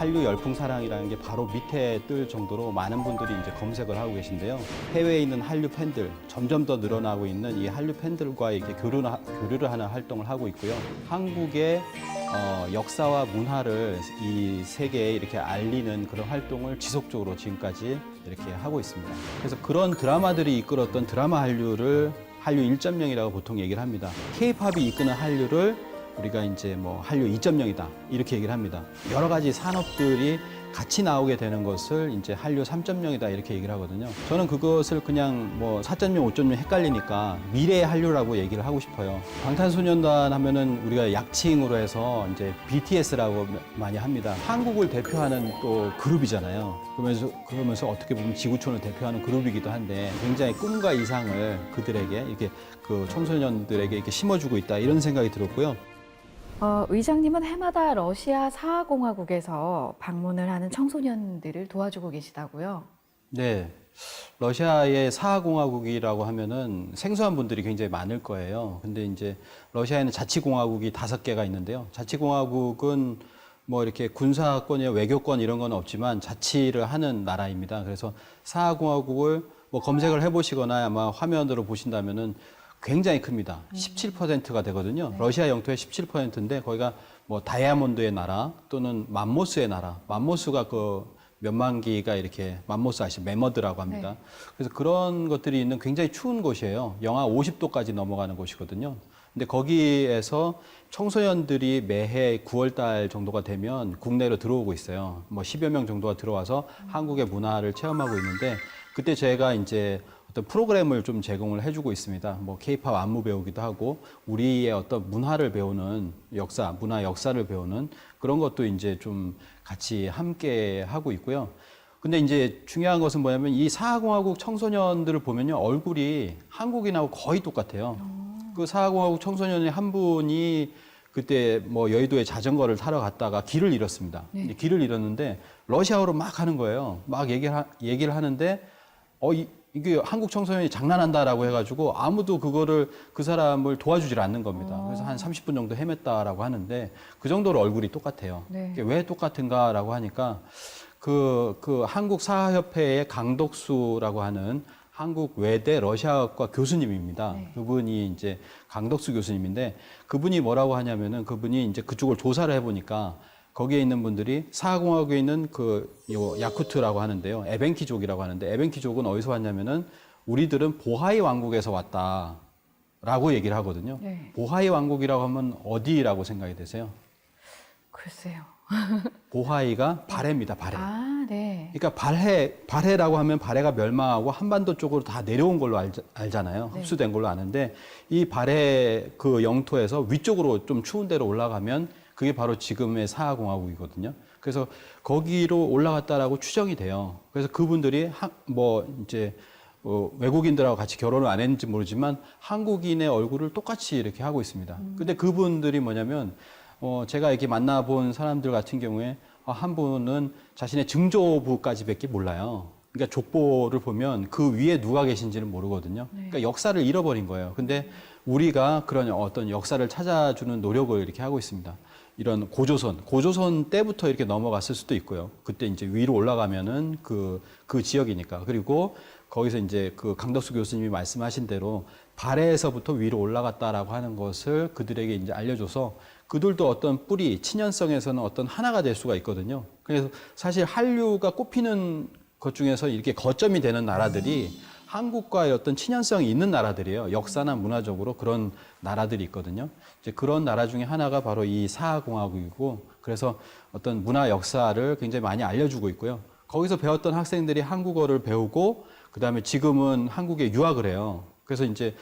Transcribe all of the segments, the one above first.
한류 열풍사랑이라는 게 바로 밑에 뜰 정도로 많은 분들이 이제 검색을 하고 계신데요. 해외에 있는 한류 팬들, 점점 더 늘어나고 있는 이 한류 팬들과 이렇게 교류를 하는 활동을 하고 있고요. 한국의 역사와 문화를 이 세계에 이렇게 알리는 그런 활동을 지속적으로 지금까지 이렇게 하고 있습니다. 그래서 그런 드라마들이 이끌었던 드라마 한류를 한류 1.0이라고 보통 얘기를 합니다. K-팝이 이끄는 한류를 우리가 이제 뭐 한류 2.0이다 이렇게 얘기를 합니다. 여러 가지 산업들이 같이 나오게 되는 것을 이제 한류 3.0이다 이렇게 얘기를 하거든요. 저는 그것을 그냥 뭐 4.0, 5.0 헷갈리니까 미래의 한류라고 얘기를 하고 싶어요. 방탄소년단 하면은 우리가 약칭으로 해서 이제 BTS라고 많이 합니다. 한국을 대표하는 또 그룹이잖아요. 그러면서 어떻게 보면 지구촌을 대표하는 그룹이기도 한데 굉장히 꿈과 이상을 그들에게 이렇게 그 청소년들에게 이렇게 심어주고 있다 이런 생각이 들었고요. 의장님은 해마다 러시아 사하공화국에서 방문을 하는 청소년들을 도와주고 계시다고요? 네. 러시아의 사하공화국이라고 하면은 생소한 분들이 굉장히 많을 거예요. 근데 이제 러시아에는 자치공화국이 5개가 있는데요. 자치공화국은 뭐 이렇게 군사권이나 외교권 이런 건 없지만 자치를 하는 나라입니다. 그래서 사하공화국을 뭐 검색을 해보시거나 아마 화면으로 보신다면은 굉장히 큽니다. 17%가 되거든요. 네. 러시아 영토의 17%인데 거기가 뭐 다이아몬드의 나라 또는 맘모스의 나라. 맘모스가 그 몇만기가 이렇게 맘모스 아시죠? 매머드라고 합니다. 네. 그래서 그런 것들이 있는 굉장히 추운 곳이에요. 영하 50도까지 넘어가는 곳이거든요. 근데 거기에서 청소년들이 매해 9월 달 정도가 되면 국내로 들어오고 있어요. 뭐 10여 명 정도가 들어와서 한국의 문화를 체험하고 있는데 그때 제가 이제 어떤 프로그램을 좀 제공을 해주고 있습니다. 뭐 K-팝 안무 배우기도 하고 우리의 어떤 문화를 배우는 역사, 문화 역사를 배우는 그런 것도 이제 좀 같이 함께 하고 있고요. 근데 이제 중요한 것은 뭐냐면 이 사하공화국 청소년들을 보면요 얼굴이 한국인하고 거의 똑같아요. 그 사하공화국 청소년의 한 분이 그때 뭐 여의도에 자전거를 타러 갔다가 길을 잃었습니다. 네. 길을 잃었는데 러시아어로 막 하는 거예요. 막 얘기를 하는데 이게 한국 청소년이 장난한다라고 해가지고 아무도 그 사람을 도와주질 않는 겁니다. 그래서 한 30분 정도 헤맸다라고 하는데 그 정도로 얼굴이 똑같아요. 네. 이게 왜 똑같은가라고 하니까 그 한국 사하협회의 강덕수라고 하는 한국 외대 러시아학과 교수님입니다. 네. 그분이 이제 강덕수 교수님인데 그분이 뭐라고 하냐면은 그분이 이제 그쪽을 조사를 해보니까 거기에 있는 분들이 사하공화국에 있는 요 야쿠트라고 하는데요. 에벤키족이라고 하는데 에벤키족은 어디서 왔냐면은 우리들은 보하이 왕국에서 왔다라고 얘기를 하거든요. 네. 보하이 왕국이라고 하면 어디라고 생각이 되세요? 글쎄요. 보하이가 발해입니다. 발해. 아, 네. 그러니까 발해라고 하면 발해가 멸망하고 한반도 쪽으로 다 내려온 걸로 알잖아요. 네. 흡수된 걸로 아는데 이 발해 그 영토에서 위쪽으로 좀 추운 데로 올라가면 그게 바로 지금의 사하공화국이거든요. 그래서 거기로 올라갔다라고 추정이 돼요. 그래서 그분들이 외국인들하고 같이 결혼을 안 했는지 모르지만 한국인의 얼굴을 똑같이 이렇게 하고 있습니다. 근데 그분들이 뭐냐면 제가 이렇게 만나본 사람들 같은 경우에 한 분은 자신의 증조부까지밖에 몰라요. 그러니까 족보를 보면 그 위에 누가 계신지는 모르거든요. 네. 그러니까 역사를 잃어버린 거예요. 근데 우리가 그런 어떤 역사를 찾아주는 노력을 이렇게 하고 있습니다. 이런 고조선 때부터 이렇게 넘어갔을 수도 있고요. 그때 이제 위로 올라가면은 그 지역이니까. 그리고 거기서 이제 그 강덕수 교수님이 말씀하신 대로 발해에서부터 위로 올라갔다라고 하는 것을 그들에게 이제 알려줘서 그들도 어떤 뿌리, 친연성에서는 어떤 하나가 될 수가 있거든요. 그래서 사실 한류가 꼽히는 것 중에서 이렇게 거점이 되는 나라들이 한국과의 어떤 친연성이 있는 나라들이에요. 역사나 문화적으로 그런 나라들이 있거든요. 이제 그런 나라 중에 하나가 바로 이 사하공화국이고 그래서 어떤 문화 역사를 굉장히 많이 알려주고 있고요. 거기서 배웠던 학생들이 한국어를 배우고 그다음에 지금은 한국에 유학을 해요. 그래서 이제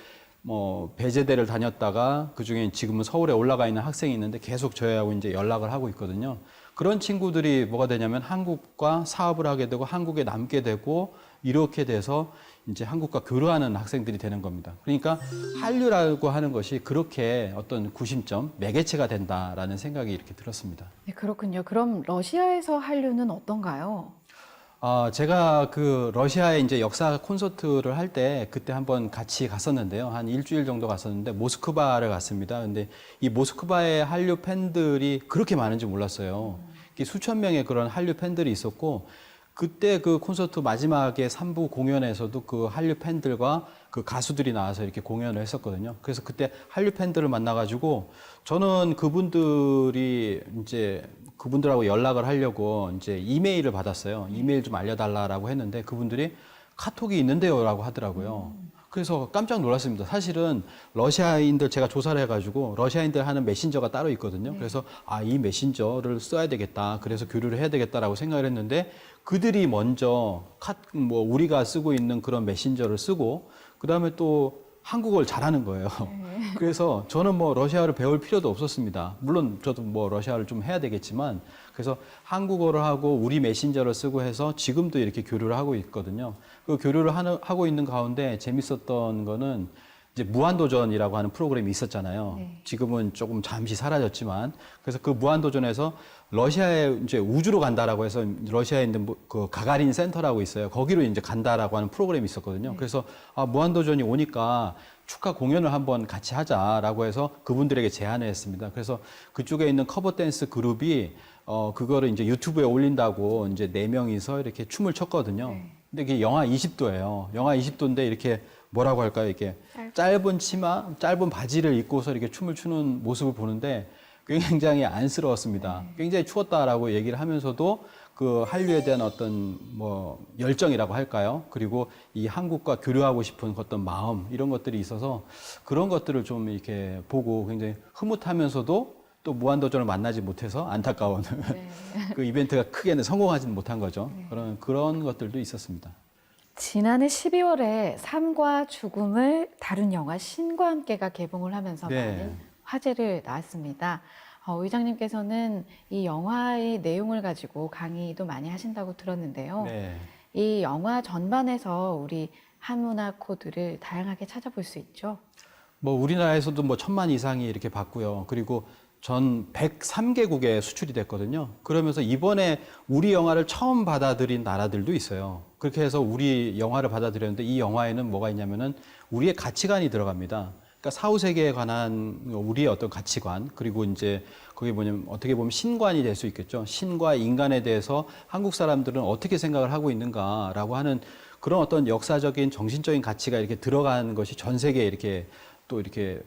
뭐 배제대를 다녔다가 그중에 지금은 서울에 올라가 있는 학생이 있는데 계속 저희하고 이제 연락을 하고 있거든요. 그런 친구들이 뭐가 되냐면 한국과 사업을 하게 되고 한국에 남게 되고 이렇게 돼서 이제 한국과 교류하는 학생들이 되는 겁니다. 그러니까 한류라고 하는 것이 그렇게 어떤 구심점, 매개체가 된다라는 생각이 이렇게 들었습니다. 네, 그렇군요. 그럼 러시아에서 한류는 어떤가요? 제가 그 러시아에 이제 역사 콘서트를 할 때 그때 한번 같이 갔었는데요. 한 일주일 정도 갔었는데 모스크바를 갔습니다. 근데 이 모스크바의 한류 팬들이 그렇게 많은지 몰랐어요. 이렇게 수천 명의 그런 한류 팬들이 있었고 그때 그 콘서트 마지막에 3부 공연에서도 그 한류 팬들과 그 가수들이 나와서 이렇게 공연을 했었거든요. 그래서 그때 한류 팬들을 만나가지고 저는 그분들이 이제 그분들하고 연락을 하려고 이제 이메일을 받았어요. 이메일 좀 알려달라고 했는데 그분들이 카톡이 있는데요라고 하더라고요. 그래서 깜짝 놀랐습니다. 사실은 러시아인들 제가 조사를 해가지고 러시아인들 하는 메신저가 따로 있거든요. 그래서 이 메신저를 써야 되겠다. 그래서 교류를 해야 되겠다라고 생각을 했는데 그들이 먼저 우리가 쓰고 있는 그런 메신저를 쓰고 그 다음에 또 한국어를 잘하는 거예요. 그래서 저는 뭐 러시아어를 배울 필요도 없었습니다. 물론 저도 뭐 러시아어를 좀 해야 되겠지만 그래서 한국어를 하고 우리 메신저를 쓰고 해서 지금도 이렇게 교류를 하고 있거든요. 그 교류를 하고 있는 가운데 재밌었던 거는 이제 무한도전이라고 하는 프로그램이 있었잖아요. 네. 지금은 조금 잠시 사라졌지만 그래서 그 무한도전에서 러시아에 이제 우주로 간다라고 해서 러시아에 있는 그 가가린 센터라고 있어요. 거기로 이제 간다라고 하는 프로그램이 있었거든요. 그래서 무한도전이 오니까 축하 공연을 한번 같이 하자라고 해서 그분들에게 제안을 했습니다. 그래서 그쪽에 있는 커버 댄스 그룹이 그거를 이제 유튜브에 올린다고 이제 4명이서 이렇게 춤을 췄거든요. 네. 근데 이게 영하 20도예요. 영하 20도인데 이렇게 뭐라고 할까요? 이렇게 짧은 치마, 짧은 바지를 입고서 이렇게 춤을 추는 모습을 보는데 굉장히 안쓰러웠습니다. 굉장히 추웠다라고 얘기를 하면서도 그 한류에 대한 어떤 뭐 열정이라고 할까요? 그리고 이 한국과 교류하고 싶은 어떤 마음 이런 것들이 있어서 그런 것들을 좀 이렇게 보고 굉장히 흐뭇하면서도 또 무한도전을 만나지 못해서 안타까운 그 이벤트가 크게는 성공하지는 못한 거죠. 그런 것들도 있었습니다. 지난해 12월에 삶과 죽음을 다룬 영화 신과 함께가 개봉을 하면서 네. 많은 화제를 낳았습니다. 의장님께서는 이 영화의 내용을 가지고 강의도 많이 하신다고 들었는데요. 네. 이 영화 전반에서 우리 한문화 코드를 다양하게 찾아볼 수 있죠. 뭐 우리나라에서도 뭐 1,000만 이상이 이렇게 봤고요. 그리고 전 103개국에 수출이 됐거든요. 그러면서 이번에 우리 영화를 처음 받아들인 나라들도 있어요. 그렇게 해서 우리 영화를 받아들였는데 이 영화에는 뭐가 있냐면은 우리의 가치관이 들어갑니다. 그러니까 사후세계에 관한 우리의 어떤 가치관, 그리고 이제 그게 뭐냐면 어떻게 보면 신관이 될 수 있겠죠. 신과 인간에 대해서 한국 사람들은 어떻게 생각을 하고 있는가라고 하는 그런 어떤 역사적인 정신적인 가치가 이렇게 들어가는 것이 전 세계에 이렇게 또 이렇게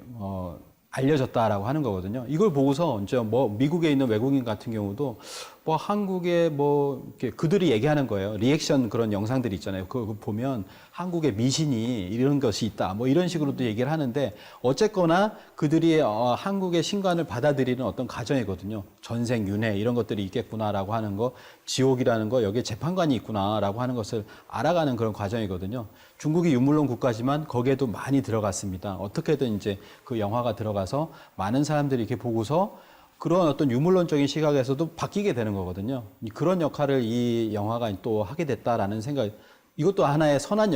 알려졌다라고 하는 거거든요. 이걸 보고서 이제 뭐 미국에 있는 외국인 같은 경우도 뭐 한국에 뭐 이렇게 그들이 얘기하는 거예요. 리액션 그런 영상들이 있잖아요. 그거 보면 한국의 미신이 이런 것이 있다. 뭐 이런 식으로도 얘기를 하는데 어쨌거나 그들이 한국의 신관을 받아들이는 어떤 과정이거든요. 전생 윤회 이런 것들이 있겠구나라고 하는 거, 지옥이라는 거, 여기에 재판관이 있구나라고 하는 것을 알아가는 그런 과정이거든요. 중국이 유물론 국가지만 거기에도 많이 들어갔습니다. 어떻게든 이제 그 영화가 들어가서 많은 사람들이 이렇게 보고서 그런 어떤 유물론적인 시각에서도 바뀌게 되는 거거든요. 그런 역할을 이 영화가 또 하게 됐다라는 생각, 이것도 하나의 선한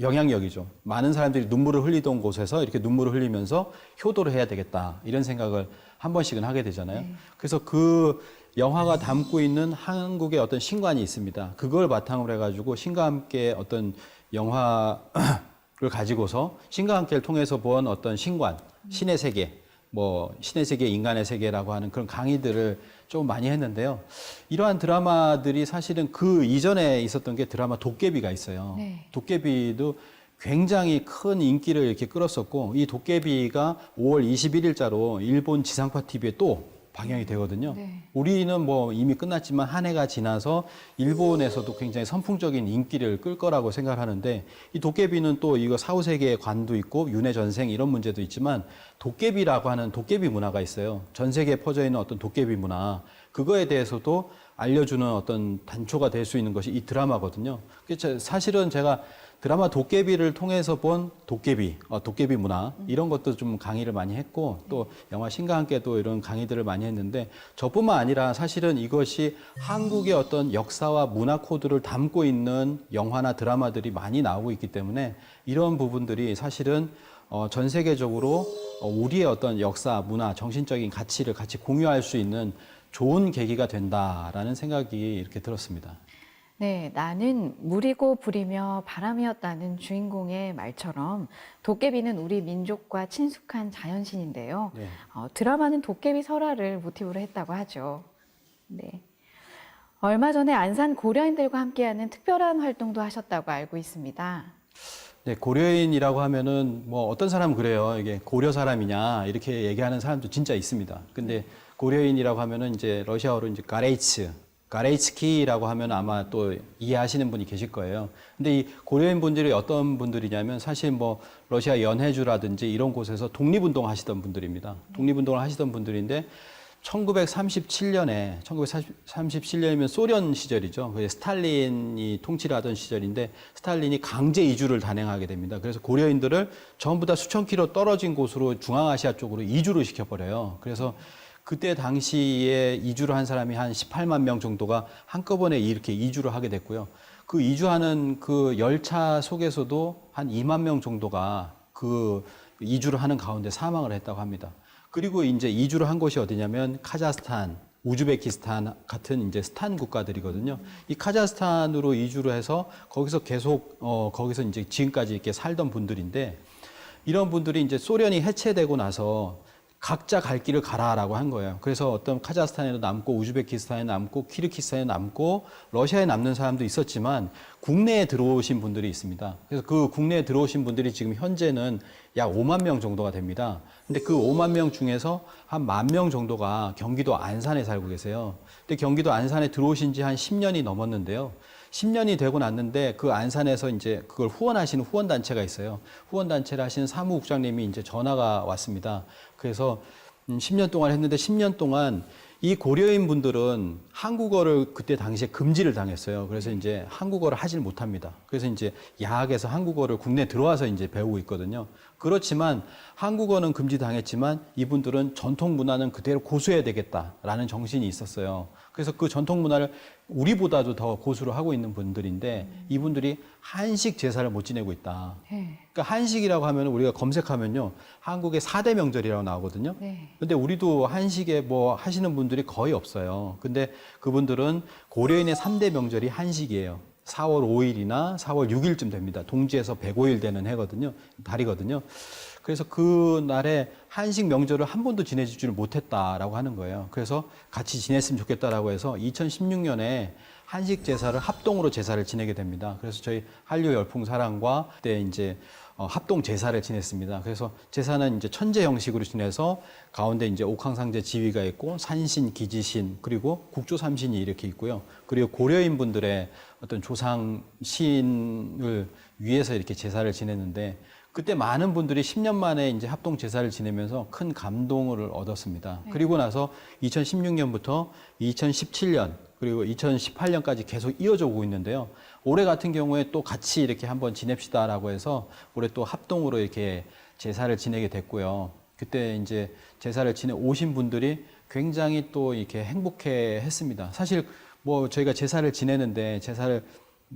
영향력이죠. 많은 사람들이 눈물을 흘리던 곳에서 이렇게 눈물을 흘리면서 효도를 해야 되겠다. 이런 생각을 한 번씩은 하게 되잖아요. 그래서 그 영화가 담고 있는 한국의 어떤 신관이 있습니다. 그걸 바탕으로 해가지고 신과 함께 어떤 영화를 가지고서 신과 함께를 통해서 본 어떤 신관, 신의 세계, 뭐 신의 세계, 인간의 세계라고 하는 그런 강의들을 좀 많이 했는데요. 이러한 드라마들이 사실은 그 이전에 있었던 게 드라마 도깨비가 있어요. 네. 도깨비도 굉장히 큰 인기를 이렇게 끌었었고 이 도깨비가 5월 21일자로 일본 지상파 TV에 또 방영이 되거든요. 네. 우리는 뭐 이미 끝났지만 한 해가 지나서 일본에서도 굉장히 선풍적인 인기를 끌 거라고 생각하는데 이 도깨비는 또 이거 사후세계의 관도 있고 윤회전생 이런 문제도 있지만 도깨비라고 하는 도깨비 문화가 있어요. 전 세계에 퍼져 있는 어떤 도깨비 문화 그거에 대해서도 알려주는 어떤 단초가 될 수 있는 것이 이 드라마거든요. 사실은 제가 드라마 도깨비를 통해서 본 도깨비 문화 이런 것도 좀 강의를 많이 했고 또 영화 신과 함께도 이런 강의들을 많이 했는데 저뿐만 아니라 사실은 이것이 한국의 어떤 역사와 문화 코드를 담고 있는 영화나 드라마들이 많이 나오고 있기 때문에 이런 부분들이 사실은 전 세계적으로 우리의 어떤 역사, 문화, 정신적인 가치를 같이 공유할 수 있는 좋은 계기가 된다라는 생각이 이렇게 들었습니다. 네, 나는 물이고 불이며 바람이었다는 주인공의 말처럼 도깨비는 우리 민족과 친숙한 자연신인데요. 네. 드라마는 도깨비 설화를 모티브로 했다고 하죠. 네. 얼마 전에 안산 고려인들과 함께하는 특별한 활동도 하셨다고 알고 있습니다. 네, 고려인이라고 하면은 뭐 어떤 사람은 그래요. 이게 고려 사람이냐 이렇게 얘기하는 사람도 진짜 있습니다. 근데 고려인이라고 하면은 이제 러시아어로 이제 가레이츠키라고 하면 아마 또 이해하시는 분이 계실 거예요. 근데 이 고려인 분들이 어떤 분들이냐면 사실 뭐 러시아 연해주라든지 이런 곳에서 독립운동 하시던 분들입니다. 독립운동을 하시던 분들인데 1937년이면 소련 시절이죠. 그게 스탈린이 통치를 하던 시절인데 스탈린이 강제 이주를 단행하게 됩니다. 그래서 고려인들을 전부 다 수천 킬로 떨어진 곳으로 중앙아시아 쪽으로 이주를 시켜버려요. 그래서 그때 당시에 이주를 한 사람이 한 18만 명 정도가 한꺼번에 이렇게 이주를 하게 됐고요. 그 이주하는 그 열차 속에서도 한 2만 명 정도가 그 이주를 하는 가운데 사망을 했다고 합니다. 그리고 이제 이주를 한 곳이 어디냐면 카자흐스탄, 우즈베키스탄 같은 이제 스탄 국가들이거든요. 이 카자흐스탄으로 이주를 해서 거기서 계속 거기서 이제 지금까지 이렇게 살던 분들인데 이런 분들이 이제 소련이 해체되고 나서 각자 갈 길을 가라라고 한 거예요. 그래서 어떤 카자흐스탄에도 남고 우즈베키스탄에 남고 키르기스탄에 남고 러시아에 남는 사람도 있었지만 국내에 들어오신 분들이 있습니다. 그래서 그 국내에 들어오신 분들이 지금 현재는 약 5만 명 정도가 됩니다. 근데 그 5만 명 중에서 한 1만 명 정도가 경기도 안산에 살고 계세요. 근데 경기도 안산에 들어오신 지 한 10년이 넘었는데요. 10년이 되고 났는데 그 안산에서 이제 그걸 후원하시는 후원단체가 있어요. 후원단체를 하시는 사무국장님이 이제 전화가 왔습니다. 그래서 10년 동안 했는데 10년 동안 이 고려인 분들은 한국어를 그때 당시에 금지를 당했어요. 그래서 이제 한국어를 하질 못합니다. 그래서 이제 야학에서 한국어를 국내에 들어와서 이제 배우고 있거든요. 그렇지만 한국어는 금지당했지만 이분들은 전통 문화는 그대로 고수해야 되겠다라는 정신이 있었어요. 그래서 그 전통 문화를 우리보다도 더 고수를 하고 있는 분들인데 이분들이 한식 제사를 못 지내고 있다. 그러니까 한식이라고 하면 우리가 검색하면요. 한국의 4대 명절이라고 나오거든요. 근데 우리도 한식에 뭐 하시는 분들이 거의 없어요. 근데 그분들은 고려인의 3대 명절이 한식이에요. 4월 5일이나 4월 6일쯤 됩니다. 동지에서 105일 되는 해거든요. 달이거든요. 그래서 그 날에 한식 명절을 한 번도 지내지를 못했다라고 하는 거예요. 그래서 같이 지냈으면 좋겠다라고 해서 2016년에 한식 제사를 합동으로 제사를 지내게 됩니다. 그래서 저희 한류 열풍사랑과 그때 이제 합동 제사를 지냈습니다. 그래서 제사는 이제 천제 형식으로 지내서 가운데 이제 옥황상제 지위가 있고 산신, 기지신 그리고 국조삼신이 이렇게 있고요. 그리고 고려인 분들의 어떤 조상 신을 위해서 이렇게 제사를 지냈는데 그때 많은 분들이 10년 만에 이제 합동 제사를 지내면서 큰 감동을 얻었습니다. 그리고 나서 2016년부터 2017년 그리고 2018년까지 계속 이어져 오고 있는데요. 올해 같은 경우에 또 같이 이렇게 한번 지냅시다라고 해서 올해 또 합동으로 이렇게 제사를 지내게 됐고요. 그때 이제 제사를 지내 오신 분들이 굉장히 또 이렇게 행복해 했습니다. 사실 뭐 저희가 제사를 지내는데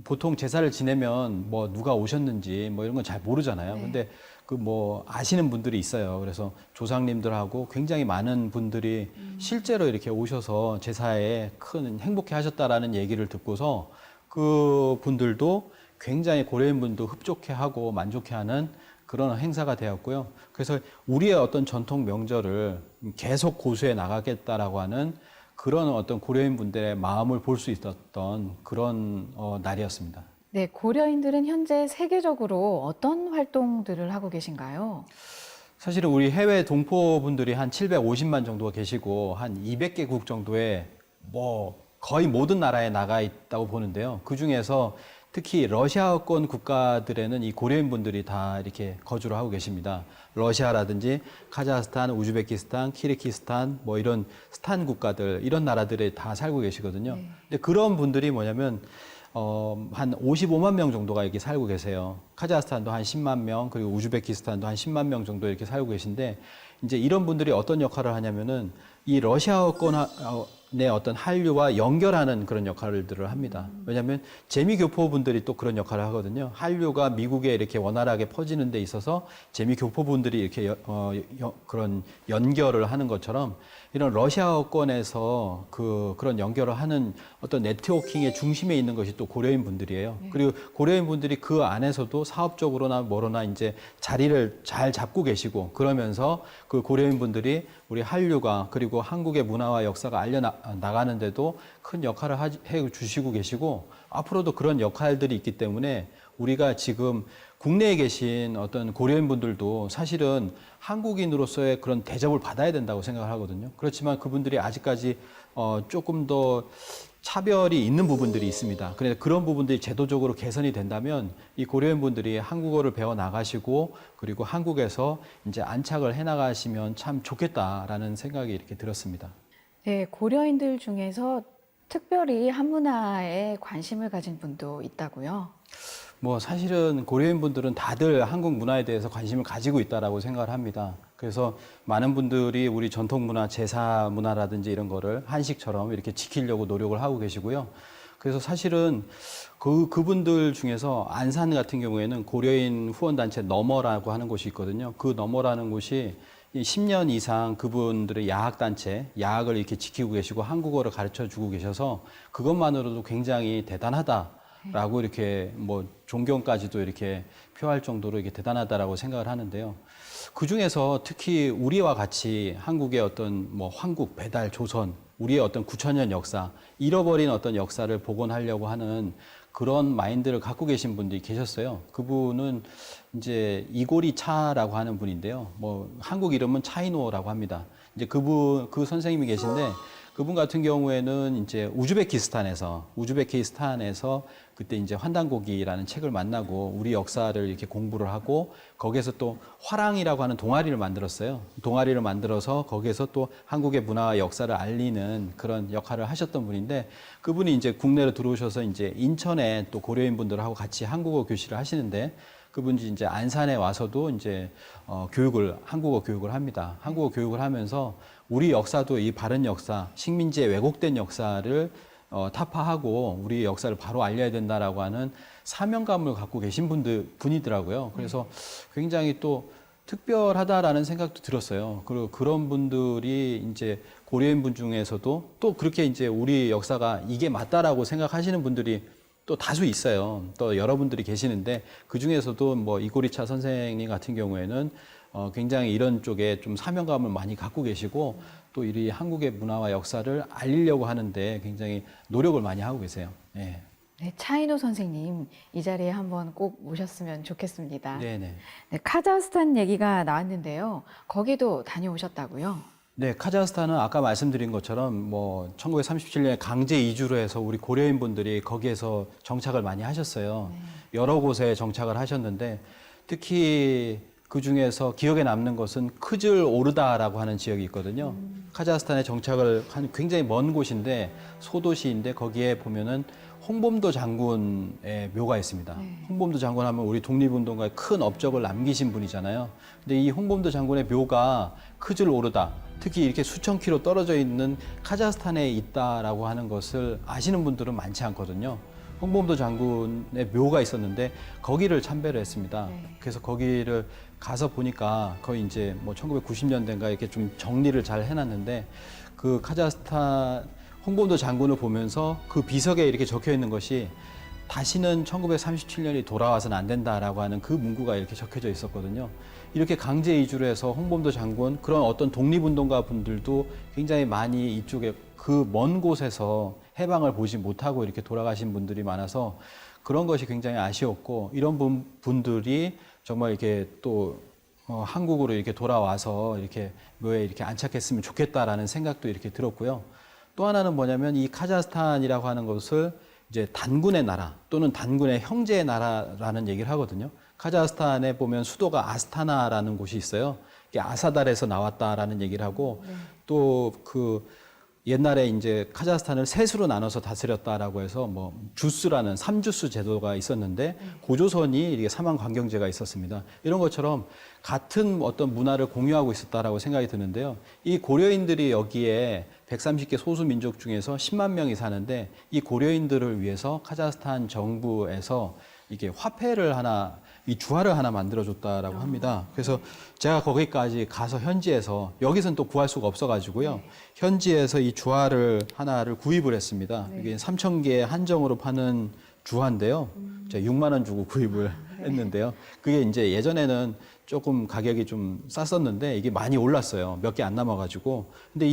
보통 제사를 지내면 뭐 누가 오셨는지 뭐 이런 건 잘 모르잖아요. 근데 그 뭐 아시는 분들이 있어요. 그래서 조상님들하고 굉장히 많은 분들이 실제로 이렇게 오셔서 제사에 큰 행복해 하셨다라는 얘기를 듣고서 그 분들도 굉장히 고려인 분도 흡족해 하고 만족해 하는 그런 행사가 되었고요. 그래서 우리의 어떤 전통 명절을 계속 고수해 나가겠다라고 하는 그런 어떤 고려인 분들의 마음을 볼 수 있었던 그런 날이었습니다. 네, 고려인들은 현재 세계적으로 어떤 활동들을 하고 계신가요? 사실은 우리 해외 동포분들이 한 750만 정도가 계시고 한 200개국 정도의 뭐 거의 모든 나라에 나가 있다고 보는데요. 그 중에서 특히 러시아권 국가들에는 이 고려인 분들이 다 이렇게 거주를 하고 계십니다. 러시아라든지 카자흐스탄, 우즈베키스탄, 키르기스탄 뭐 이런 스탄 국가들 이런 나라들에 다 살고 계시거든요. 근데 그런 분들이 뭐냐면 한 55만 명 정도가 이렇게 살고 계세요. 카자흐스탄도 한 10만 명, 그리고 우즈베키스탄도 한 10만 명 정도 이렇게 살고 계신데, 이제 이런 분들이 어떤 역할을 하냐면은 이 러시아권의 어떤 한류와 연결하는 그런 역할들을 합니다. 왜냐하면 재미교포분들이 또 그런 역할을 하거든요. 한류가 미국에 이렇게 원활하게 퍼지는 데 있어서 재미교포분들이 이렇게 그런 연결을 하는 것처럼 이런 러시아권에서 그런 연결을 하는 어떤 네트워킹의 중심에 있는 것이 또 고려인 분들이에요. 그리고 고려인 분들이 그 안에서도 사업적으로나 뭐로나 이제 자리를 잘 잡고 계시고 그러면서 그 고려인 분들이 우리 한류가 그리고 한국의 문화와 역사가 나가는데도 큰 역할을 해 주시고 계시고 앞으로도 그런 역할들이 있기 때문에 우리가 지금 국내에 계신 어떤 고려인 분들도 사실은 한국인으로서의 그런 대접을 받아야 된다고 생각을 하거든요. 그렇지만 그분들이 아직까지 조금 더 차별이 있는 부분들이 있습니다. 그래서 그런 부분들이 제도적으로 개선이 된다면 이 고려인 분들이 한국어를 배워 나가시고 그리고 한국에서 이제 안착을 해 나가시면 참 좋겠다라는 생각이 이렇게 들었습니다. 네, 고려인들 중에서 특별히 한문화에 관심을 가진 분도 있다고요? 뭐 사실은 고려인 분들은 다들 한국 문화에 대해서 관심을 가지고 있다라고 생각을 합니다. 그래서 많은 분들이 우리 전통 문화, 제사 문화라든지 이런 거를 한식처럼 이렇게 지키려고 노력을 하고 계시고요. 그래서 사실은 그분들 중에서 안산 같은 경우에는 고려인 후원단체 너머라고 하는 곳이 있거든요. 그 너머라는 곳이 이 10년 이상 그분들의 야학단체, 야학을 이렇게 지키고 계시고 한국어를 가르쳐 주고 계셔서 그것만으로도 굉장히 대단하다라고 이렇게 뭐 존경까지도 이렇게 표할 정도로 이렇게 대단하다라고 생각을 하는데요. 그 중에서 특히 우리와 같이 한국의 어떤 뭐 황국, 배달, 조선, 우리의 어떤 9천년 역사, 잃어버린 어떤 역사를 복원하려고 하는 그런 마인드를 갖고 계신 분들이 계셨어요. 그분은 이제 이고리 차라고 하는 분인데요. 뭐 한국 이름은 차이노라고 합니다. 이제 그 선생님이 계신데 그분 같은 경우에는 이제 우즈베키스탄에서 그때 이제 환단고기라는 책을 만나고 우리 역사를 이렇게 공부를 하고 거기에서 또 화랑이라고 하는 동아리를 만들었어요. 동아리를 만들어서 거기에서 또 한국의 문화와 역사를 알리는 그런 역할을 하셨던 분인데 그분이 이제 국내로 들어오셔서 이제 인천에 또 고려인 분들하고 같이 한국어 교실을 하시는데 그분이 이제 안산에 와서도 이제 한국어 교육을 합니다. 한국어 교육을 하면서 우리 역사도 이 바른 역사, 식민지의 왜곡된 역사를 타파하고 우리 역사를 바로 알려야 된다라고 하는 사명감을 갖고 계신 분이더라고요. 그래서 굉장히 또 특별하다라는 생각도 들었어요. 그리고 그런 분들이 이제 고려인 분 중에서도 또 그렇게 이제 우리 역사가 이게 맞다라고 생각하시는 분들이 또 다수 있어요. 또 여러분들이 계시는데 그 중에서도 뭐 이고리차 선생님 같은 경우에는 굉장히 이런 쪽에 좀 사명감을 많이 갖고 계시고 또 이 한국의 문화와 역사를 알리려고 하는데 굉장히 노력을 많이 하고 계세요. 네. 네, 차이노 선생님 이 자리에 한번 꼭 모셨으면 좋겠습니다. 네네. 네, 카자흐스탄 얘기가 나왔는데요. 거기도 다녀오셨다고요? 네, 카자흐스탄은 아까 말씀드린 것처럼 뭐 1937년에 강제 이주로 해서 우리 고려인 분들이 거기에서 정착을 많이 하셨어요. 여러 곳에 정착을 하셨는데 특히 그 중에서 기억에 남는 것은 크즐 오르다라고 하는 지역이 있거든요. 카자흐스탄에 정착을 한 굉장히 먼 곳인데 소도시인데 거기에 보면은 홍범도 장군의 묘가 있습니다. 홍범도 장군 하면 우리 독립운동가에 큰 업적을 남기신 분이잖아요. 근데 이 홍범도 장군의 묘가 크즐 오르다, 특히 이렇게 수천 킬로 떨어져 있는 카자흐스탄에 있다라고 하는 것을 아시는 분들은 많지 않거든요. 홍범도 장군의 묘가 있었는데 거기를 참배를 했습니다. 그래서 거기를 가서 보니까 거의 이제 뭐 1990년대인가 이렇게 좀 정리를 잘 해놨는데 그 카자흐스탄 홍범도 장군을 보면서 그 비석에 이렇게 적혀 있는 것이 다시는 1937년이 돌아와서는 안 된다라고 하는 그 문구가 이렇게 적혀져 있었거든요. 이렇게 강제 이주를 해서 홍범도 장군, 그런 어떤 독립운동가 분들도 굉장히 많이 이쪽에 그 먼 곳에서 해방을 보지 못하고 이렇게 돌아가신 분들이 많아서 그런 것이 굉장히 아쉬웠고 이런 분들이 정말 이렇게 또 한국으로 이렇게 돌아와서 이렇게 묘에 이렇게 안착했으면 좋겠다라는 생각도 이렇게 들었고요. 또 하나는 뭐냐면 이 카자흐스탄이라고 하는 것을 이제 단군의 나라 또는 단군의 형제의 나라라는 얘기를 하거든요. 카자흐스탄에 보면 수도가 아스타나라는 곳이 있어요. 이게 아사달에서 나왔다라는 얘기를 하고 또 그 옛날에 이제 카자흐스탄을 셋으로 나눠서 다스렸다라고 해서 뭐 주스라는 삼주스 제도가 있었는데 고조선이 이게 사망 관경제가 있었습니다. 이런 것처럼 같은 어떤 문화를 공유하고 있었다라고 생각이 드는데요. 이 고려인들이 여기에 130개 소수 민족 중에서 10만 명이 사는데 이 고려인들을 위해서 카자흐스탄 정부에서 이게 화폐를 하나, 이 주화를 하나 만들어줬다라고 합니다. 그래서 제가 거기까지 가서 현지에서 여기서는 또 구할 수가 없어가지고요. 현지에서 이 주화를 하나를 구입을 했습니다. 이게 3,000개 한정으로 파는 주화인데요. 제가 6만 원 주고 구입을 했는데요. 그게 이제 예전에는 조금 가격이 좀 쌌었는데 이게 많이 올랐어요. 몇 개 안 남아가지고. 근데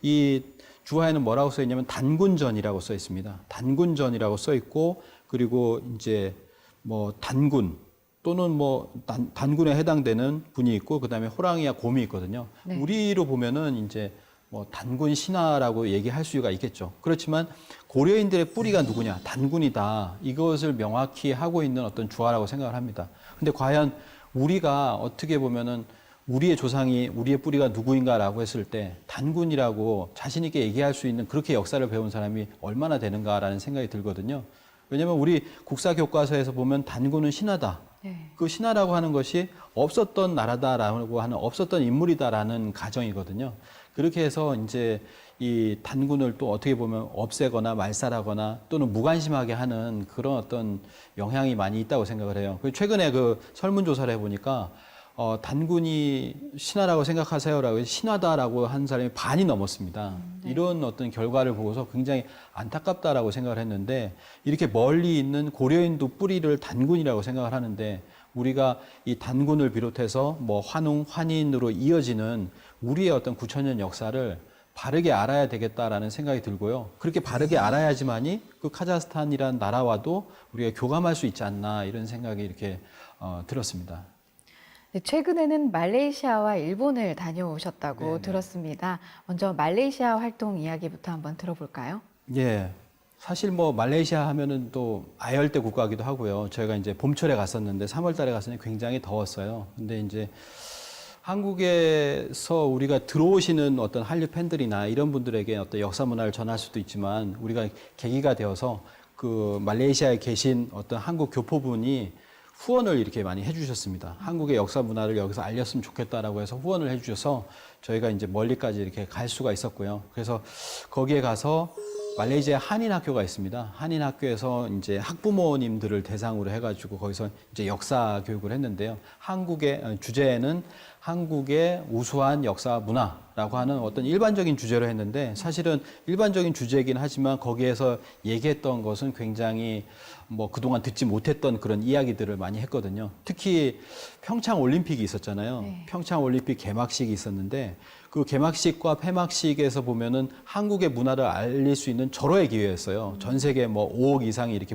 이 주화에는 뭐라고 써 있냐면 단군전이라고 써 있습니다. 단군전이라고 써 있고 그리고 이제 뭐 단군 또는 뭐 단군에 해당되는 분이 있고 그다음에 호랑이와 곰이 있거든요. 네. 우리로 보면은 이제 뭐 단군 신화라고 얘기할 수가 있겠죠. 그렇지만 고려인들의 뿌리가 누구냐? 단군이다. 이것을 명확히 하고 있는 어떤 주화라고 생각을 합니다. 근데 과연 우리가 어떻게 보면은 우리의 조상이 우리의 뿌리가 누구인가라고 했을 때 단군이라고 자신 있게 얘기할 수 있는 그렇게 역사를 배운 사람이 얼마나 되는가라는 생각이 들거든요. 왜냐하면 우리 국사 교과서에서 보면 단군은 신하다. 네. 그 신하라고 하는 것이 없었던 나라다라고 하는 없었던 인물이다라는 가정이거든요. 그렇게 해서 이제 이 단군을 또 어떻게 보면 없애거나 말살하거나 또는 무관심하게 하는 그런 어떤 영향이 많이 있다고 생각을 해요. 최근에 그 설문조사를 해보니까 단군이 신하라고 생각하세요라고 신하다라고 한 사람이 반이 넘었습니다. 네. 이런 어떤 결과를 보고서 굉장히 안타깝다라고 생각을 했는데 이렇게 멀리 있는 고려인도 뿌리를 단군이라고 생각을 하는데 우리가 이 단군을 비롯해서 뭐 환웅, 환인으로 이어지는 우리의 어떤 9천년 역사를 바르게 알아야 되겠다라는 생각이 들고요. 그렇게 바르게 알아야지만이 그 카자흐스탄이라는 나라와도 우리가 교감할 수 있지 않나 이런 생각이 이렇게 들었습니다. 네, 최근에는 말레이시아와 일본을 다녀오셨다고 네네. 들었습니다. 먼저 말레이시아 활동 이야기부터 한번 들어볼까요? 예. 사실 뭐 말레이시아 하면은 또 아열대 국가기도 하고요. 저희가 이제 봄철에 갔었는데 3월 달에 갔었는데 굉장히 더웠어요. 근데 이제 한국에서 우리가 들어오시는 어떤 한류 팬들이나 이런 분들에게 어떤 역사 문화를 전할 수도 있지만 우리가 계기가 되어서 그 말레이시아에 계신 어떤 한국 교포분이 후원을 이렇게 많이 해주셨습니다. 한국의 역사 문화를 여기서 알렸으면 좋겠다라고 해서 후원을 해주셔서 저희가 이제 멀리까지 이렇게 갈 수가 있었고요. 그래서 거기에 가서 말레이시아 한인 학교가 있습니다. 한인 학교에서 이제 학부모님들을 대상으로 해가지고 거기서 이제 역사 교육을 했는데요. 한국의 주제는 한국의 우수한 역사 문화라고 하는 어떤 일반적인 주제로 했는데 사실은 일반적인 주제이긴 하지만 거기에서 얘기했던 것은 굉장히 뭐 그동안 듣지 못했던 그런 이야기들을 많이 했거든요. 특히 평창 올림픽이 있었잖아요. 네. 평창 올림픽 개막식이 있었는데 그 개막식과 폐막식에서 보면은 한국의 문화를 알릴 수 있는 절호의 기회였어요. 전 세계 뭐 5억 이상이 이렇게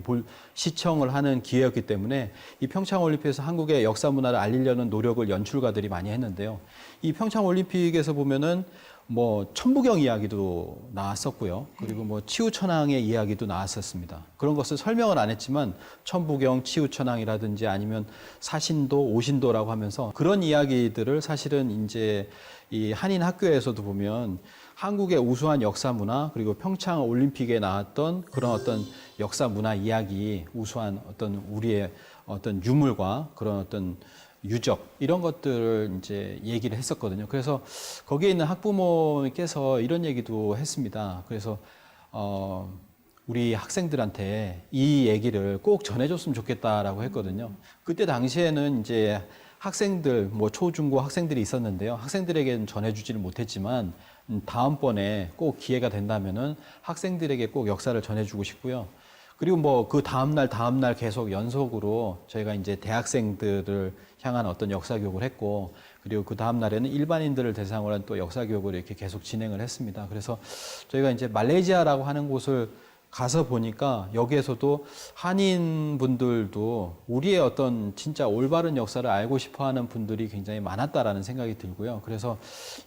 시청을 하는 기회였기 때문에 이 평창 올림픽에서 한국의 역사 문화를 알리려는 노력을 연출가들이 많이 했는데요. 이 평창 올림픽에서 보면은 뭐 천부경 이야기도 나왔었고요. 그리고 뭐 치우천왕의 이야기도 나왔었습니다. 그런 것을 설명을 안 했지만 천부경, 치우천왕이라든지 아니면 사신도, 오신도라고 하면서 그런 이야기들을 사실은 이제 이 한인 학교에서도 보면 한국의 우수한 역사 문화 그리고 평창 올림픽에 나왔던 그런 어떤 역사 문화 이야기, 우수한 어떤 우리의 어떤 유물과 그런 어떤 유적 이런 것들을 이제 얘기를 했었거든요. 그래서 거기에 있는 학부모께서 이런 얘기도 했습니다. 그래서 우리 학생들한테 이 얘기를 꼭 전해줬으면 좋겠다라고 했거든요. 그때 당시에는 이제 학생들, 뭐 초중고 학생들이 있었는데요. 학생들에게는 전해주지를 못했지만 다음번에 꼭 기회가 된다면은 학생들에게 꼭 역사를 전해주고 싶고요. 그리고 뭐 그 다음날 계속 연속으로 저희가 이제 대학생들을 향한 어떤 역사 교육을 했고 그리고 그 다음날에는 일반인들을 대상으로 한 또 역사 교육을 이렇게 계속 진행을 했습니다. 그래서 저희가 이제 말레이시아라고 하는 곳을 가서 보니까 여기에서도 한인 분들도 우리의 어떤 진짜 올바른 역사를 알고 싶어 하는 분들이 굉장히 많았다라는 생각이 들고요. 그래서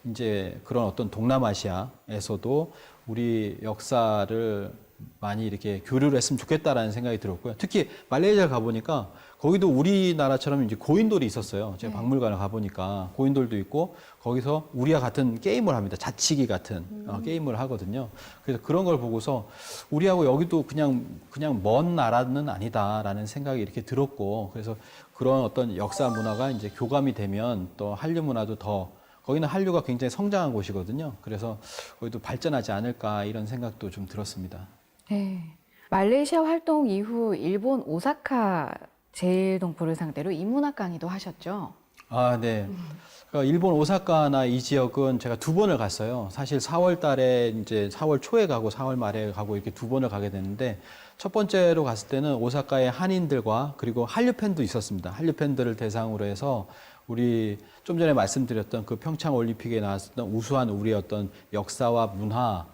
이제 그런 어떤 동남아시아에서도 우리 역사를 많이 이렇게 교류를 했으면 좋겠다라는 생각이 들었고요. 특히 말레이시아 가보니까 거기도 우리나라처럼 이제 고인돌이 있었어요. 제가 박물관을 가보니까 고인돌도 있고 거기서 우리와 같은 게임을 합니다. 자치기 같은 게임을 하거든요. 그래서 그런 걸 보고서 우리하고 여기도 그냥 먼 나라는 아니다라는 생각이 이렇게 들었고 그래서 그런 어떤 역사 문화가 이제 교감이 되면 또 한류 문화도 더 거기는 한류가 굉장히 성장한 곳이거든요. 그래서 거기도 발전하지 않을까 이런 생각도 좀 들었습니다. 네. 말레이시아 활동 이후 일본 오사카 제일동포를 상대로 인문학 강의도 하셨죠? 아, 네. 그러니까 일본 오사카나 이 지역은 제가 2번을 갔어요. 사실 4월 달에 이제 4월 초에 가고 4월 말에 가고 이렇게 2번을 가게 됐는데 첫 번째로 갔을 때는 오사카의 한인들과 그리고 한류 팬도 있었습니다. 한류 팬들을 대상으로 해서 우리 좀 전에 말씀드렸던 그 평창 올림픽에 나왔었던 우수한 우리의 어떤 역사와 문화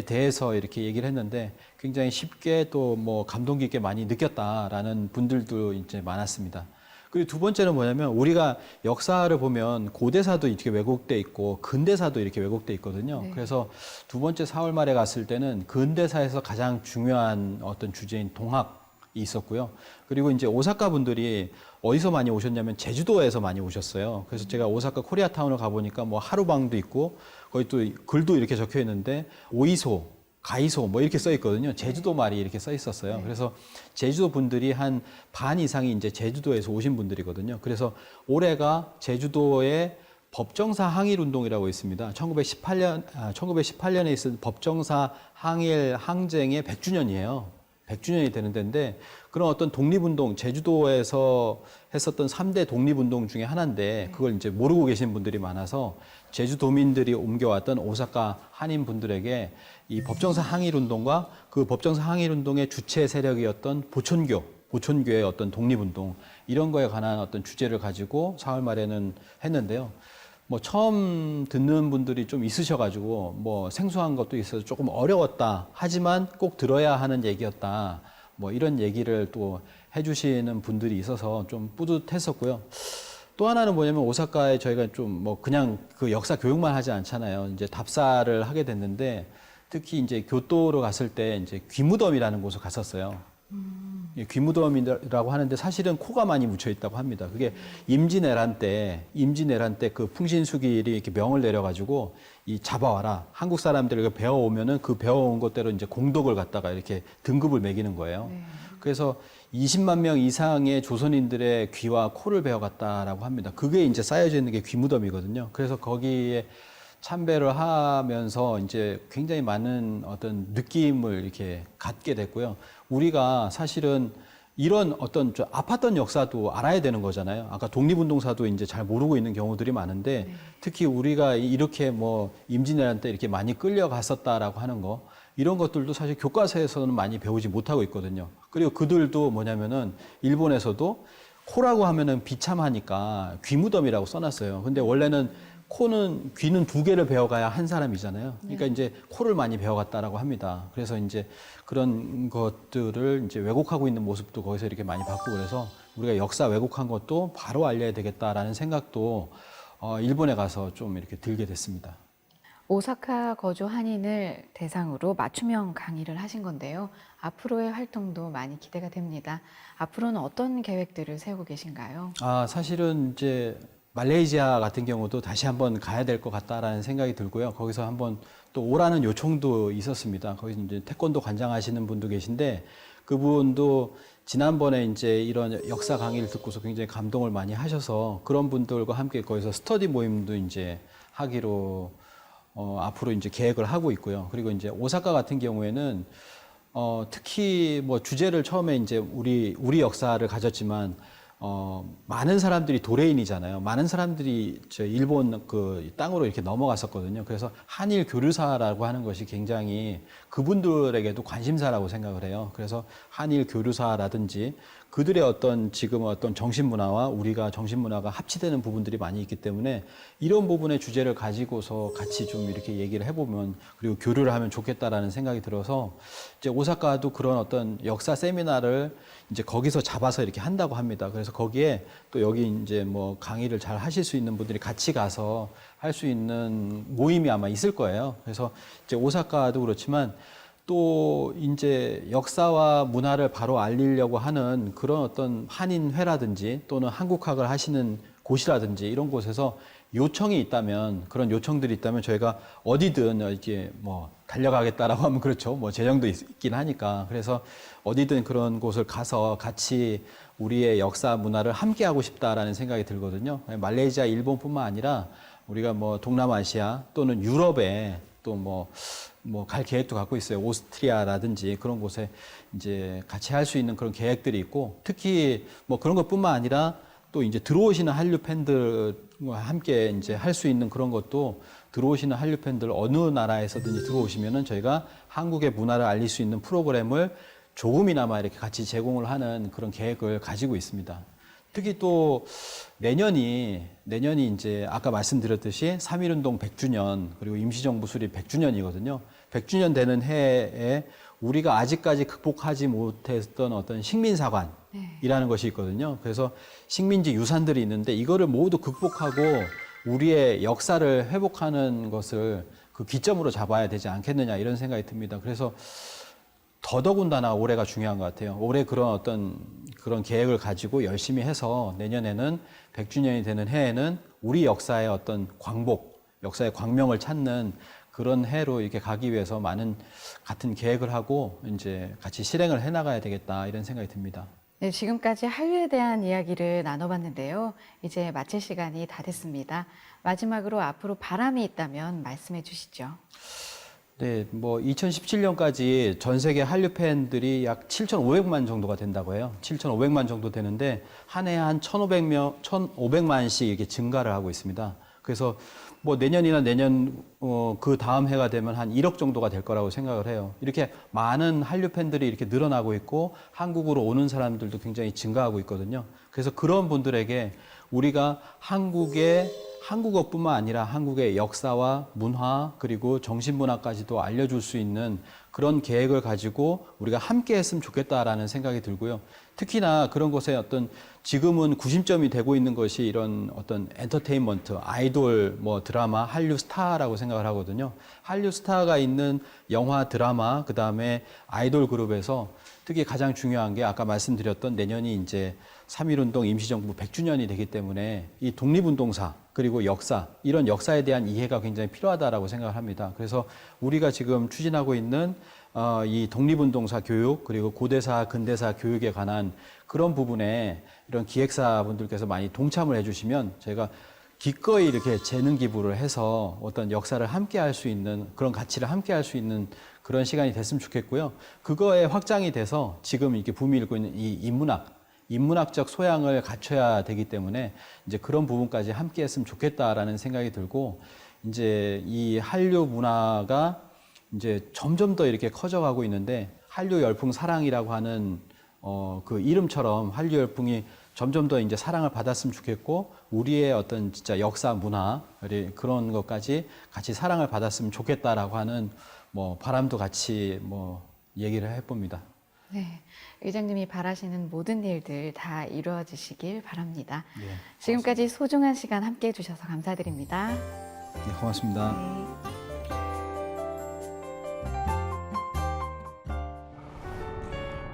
대해서 이렇게 얘기를 했는데 굉장히 쉽게 또 뭐 감동 깊게 많이 느꼈다라는 분들도 이제 많았습니다. 그리고 두 번째는 뭐냐면 우리가 역사를 보면 고대사도 이렇게 왜곡돼 있고 근대사도 이렇게 왜곡돼 있거든요. 네. 그래서 두 번째 4월 말에 갔을 때는 근대사에서 가장 중요한 어떤 주제인 동학이 있었고요. 그리고 이제 오사카 분들이 어디서 많이 오셨냐면 제주도에서 많이 오셨어요. 그래서 제가 오사카 코리아타운을 가보니까 뭐 하루방도 있고 거기 또 글도 이렇게 적혀 있는데 오이소, 가이소 뭐 이렇게 써 있거든요. 제주도 말이 이렇게 써 있었어요. 그래서 제주도 분들이 한 반 이상이 이제 제주도에서 오신 분들이거든요. 그래서 올해가 제주도의 법정사 항일 운동이라고 있습니다. 1918년에 있은 법정사 항일 항쟁의 100주년이에요. 100주년이 되는 데인데 그런 어떤 독립운동, 제주도에서 했었던 3대 독립운동 중에 하나인데 그걸 이제 모르고 계신 분들이 많아서 제주도민들이 옮겨왔던 오사카 한인분들에게 이 법정사 항일운동과 그 법정사 항일운동의 주체 세력이었던 보촌교의 어떤 독립운동 이런 거에 관한 어떤 주제를 가지고 4월 말에는 했는데요. 뭐 처음 듣는 분들이 좀 있으셔가지고 뭐 생소한 것도 있어서 조금 어려웠다. 하지만 꼭 들어야 하는 얘기였다. 뭐 이런 얘기를 또 해주시는 분들이 있어서 좀 뿌듯했었고요. 또 하나는 뭐냐면 오사카에 저희가 좀 뭐 그냥 그 역사 교육만 하지 않잖아요. 이제 답사를 하게 됐는데 특히 이제 교토로 갔을 때 이제 귀무덤이라는 곳을 갔었어요. 귀무덤이라고 하는데 사실은 코가 많이 묻혀 있다고 합니다. 그게 임진왜란 때 그 풍신수길이 이렇게 명을 내려가지고 이 잡아와라. 한국 사람들을 배워오면은 그 배워온 것대로 이제 공덕을 갖다가 이렇게 등급을 매기는 거예요. 그래서 20만 명 이상의 조선인들의 귀와 코를 베어갔다라고 합니다. 그게 이제 쌓여져 있는 게 귀무덤이거든요. 그래서 거기에 참배를 하면서 이제 굉장히 많은 어떤 느낌을 이렇게 갖게 됐고요. 우리가 사실은 이런 어떤 좀 아팠던 역사도 알아야 되는 거잖아요. 아까 독립운동사도 이제 잘 모르고 있는 경우들이 많은데 특히 우리가 이렇게 뭐 임진왜란 때 이렇게 많이 끌려갔었다라고 하는 거 이런 것들도 사실 교과서에서는 많이 배우지 못하고 있거든요. 그리고 그들도 뭐냐면은 일본에서도 코라고 하면은 비참하니까 귀무덤이라고 써놨어요. 근데 원래는 귀는 두 개를 배워가야 한 사람이잖아요. 그러니까 이제 코를 많이 배워갔다라고 합니다. 그래서 이제 그런 것들을 이제 왜곡하고 있는 모습도 거기서 이렇게 많이 봤고 그래서 우리가 역사 왜곡한 것도 바로 알려야 되겠다라는 생각도 일본에 가서 좀 이렇게 들게 됐습니다. 오사카 거주 한인을 대상으로 맞춤형 강의를 하신 건데요. 앞으로의 활동도 많이 기대가 됩니다. 앞으로는 어떤 계획들을 세우고 계신가요? 사실은 이제 말레이시아 같은 경우도 다시 한번 가야 될 것 같다라는 생각이 들고요. 거기서 한번 또 오라는 요청도 있었습니다. 거기서 이제 태권도 관장하시는 분도 계신데 그분도 지난번에 이제 이런 역사 강의를 듣고서 굉장히 감동을 많이 하셔서 그런 분들과 함께 거기서 스터디 모임도 이제 하기로 앞으로 이제 계획을 하고 있고요. 그리고 이제 오사카 같은 경우에는 특히 뭐 주제를 처음에 이제 우리 역사를 가졌지만 많은 사람들이 도레인이잖아요. 많은 사람들이 일본 그 땅으로 이렇게 넘어갔었거든요. 그래서 한일 교류사라고 하는 것이 굉장히 그분들에게도 관심사라고 생각을 해요. 그래서 한일 교류사라든지 그들의 어떤 지금 어떤 정신문화와 우리가 정신문화가 합치되는 부분들이 많이 있기 때문에 이런 부분의 주제를 가지고서 같이 좀 이렇게 얘기를 해보면 그리고 교류를 하면 좋겠다라는 생각이 들어서 이제 오사카도 그런 어떤 역사 세미나를 이제 거기서 잡아서 이렇게 한다고 합니다. 그래서 거기에 또 여기 이제 뭐 강의를 잘 하실 수 있는 분들이 같이 가서 할 수 있는 모임이 아마 있을 거예요. 그래서 이제 오사카도 그렇지만 또 이제 역사와 문화를 바로 알리려고 하는 그런 어떤 한인회라든지 또는 한국학을 하시는 곳이라든지 이런 곳에서 요청이 있다면 그런 요청들이 있다면 저희가 어디든 이렇게 뭐 달려가겠다라고 하면 그렇죠. 뭐 재정도 있긴 하니까. 그래서 어디든 그런 곳을 가서 같이 우리의 역사 문화를 함께 하고 싶다라는 생각이 들거든요. 말레이시아, 일본뿐만 아니라 우리가 뭐 동남아시아 또는 유럽에 또 뭐 갈 계획도 갖고 있어요. 오스트리아라든지 그런 곳에 이제 같이 할 수 있는 그런 계획들이 있고 특히 뭐 그런 것뿐만 아니라 또 이제 들어오시는 한류 팬들과 함께 이제 할 수 있는 그런 것도 들어오시는 한류 팬들 어느 나라에서든지 들어오시면은 저희가 한국의 문화를 알릴 수 있는 프로그램을 조금이나마 이렇게 같이 제공을 하는 그런 계획을 가지고 있습니다. 특히 또 내년이 이제 아까 말씀드렸듯이 3.1운동 100주년 그리고 임시정부 수립 100주년이거든요. 100주년 되는 해에 우리가 아직까지 극복하지 못했던 어떤 식민사관이라는 것이 있거든요. 그래서 식민지 유산들이 있는데 이거를 모두 극복하고 우리의 역사를 회복하는 것을 그 기점으로 잡아야 되지 않겠느냐 이런 생각이 듭니다. 그래서 더더군다나 올해가 중요한 것 같아요. 올해 그런 계획을 가지고 열심히 해서 내년에는 100주년이 되는 해에는 우리 역사의 어떤 광복, 역사의 광명을 찾는 그런 해로 이렇게 가기 위해서 많은 같은 계획을 하고 이제 같이 실행을 해나가야 되겠다 이런 생각이 듭니다. 네, 지금까지 한류에 대한 이야기를 나눠봤는데요. 이제 마칠 시간이 다 됐습니다. 마지막으로 앞으로 바람이 있다면 말씀해 주시죠. 네, 뭐 2017년까지 전 세계 한류 팬들이 약 7,500만 정도가 된다고 해요. 7,500만 정도 되는데 한 해에 한 1,500만씩 이렇게 증가를 하고 있습니다. 그래서 뭐 내년이나 내년 그 다음 해가 되면 한 1억 정도가 될 거라고 생각을 해요. 이렇게 많은 한류 팬들이 이렇게 늘어나고 있고 한국으로 오는 사람들도 굉장히 증가하고 있거든요. 그래서 그런 분들에게 우리가 한국어뿐만 아니라 한국의 역사와 문화 그리고 정신문화까지도 알려줄 수 있는 그런 계획을 가지고 우리가 함께 했으면 좋겠다라는 생각이 들고요. 특히나 그런 것에 어떤 지금은 구심점이 되고 있는 것이 이런 어떤 엔터테인먼트, 아이돌, 뭐 드라마, 한류 스타라고 생각을 하거든요. 한류 스타가 있는 영화, 드라마, 그다음에 아이돌 그룹에서 특히 가장 중요한 게 아까 말씀드렸던 내년이 이제 3.1운동 임시정부 100주년이 되기 때문에 이 독립운동사 그리고 역사, 이런 역사에 대한 이해가 굉장히 필요하다라고 생각을 합니다. 그래서 우리가 지금 추진하고 있는 이 독립운동사 교육 그리고 고대사, 근대사 교육에 관한 그런 부분에 이런 기획사분들께서 많이 동참을 해주시면 저희가 기꺼이 이렇게 재능 기부를 해서 어떤 역사를 함께 할 수 있는 그런 가치를 함께 할 수 있는 그런 시간이 됐으면 좋겠고요. 그거에 확장이 돼서 지금 이렇게 붐이 일고 있는 이 인문학적 소양을 갖춰야 되기 때문에 이제 그런 부분까지 함께 했으면 좋겠다라는 생각이 들고 이제 이 한류 문화가 이제 점점 더 이렇게 커져가고 있는데 한류 열풍 사랑이라고 하는 그 이름처럼 한류 열풍이 점점 더 이제 사랑을 받았으면 좋겠고 우리의 어떤 진짜 역사 문화 그런 것까지 같이 사랑을 받았으면 좋겠다라고 하는 뭐 바람도 같이 뭐 얘기를 해봅니다. 네, 의장님이 바라시는 모든 일들 다 이루어지시길 바랍니다. 네, 지금까지 소중한 시간 함께 해주셔서 감사드립니다. 네, 고맙습니다.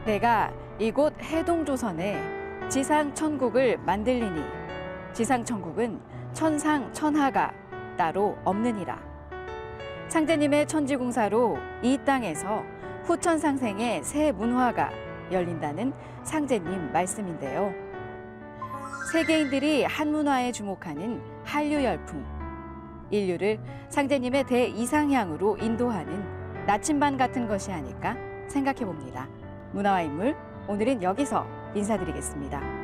내가 이곳 해동조선에 지상천국을 만들리니 지상천국은 천상천하가 따로 없느니라. 창제님의 천지공사로 이 땅에서 후천상생의 새 문화가 열린다는 상제님 말씀인데요. 세계인들이 한 문화에 주목하는 한류 열풍, 인류를 상제님의 대이상향으로 인도하는 나침반 같은 것이 아닐까 생각해 봅니다. 문화와 인물, 오늘은 여기서 인사드리겠습니다.